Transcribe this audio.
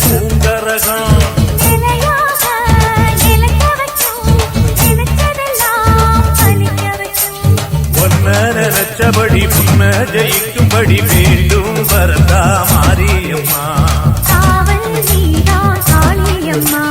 பூங்கரகம் நினைச்சபடி முன்ன ஜெயிக்கும்படி மீண்டும் வரதா மாரியம்மா. காவல் நீதான் காளியம்மா.